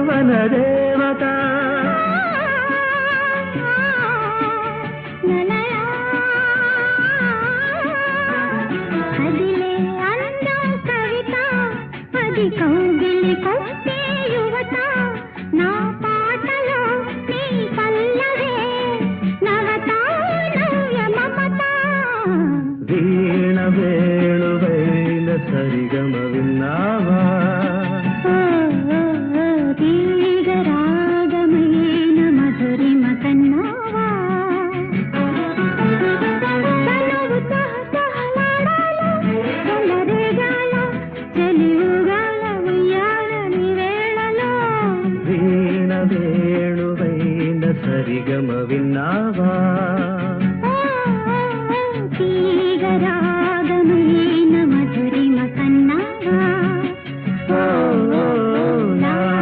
వనదేవత అదిలే అందం కవిత అది కౌగిలి కొట్టే యువత నా పాటలో నీ పల్లవే నవత నవ్య మమత వీణ వేణువైన సరిగమ విన్నావా తీగ రాగమైన మధురిమ కన్నావా తనువు సహసహలాడాల చల్లరేగాల చెలియుగాల ఉయ్యాలని వేళలో వీణ వేణువైన సరిగమ విన్నావా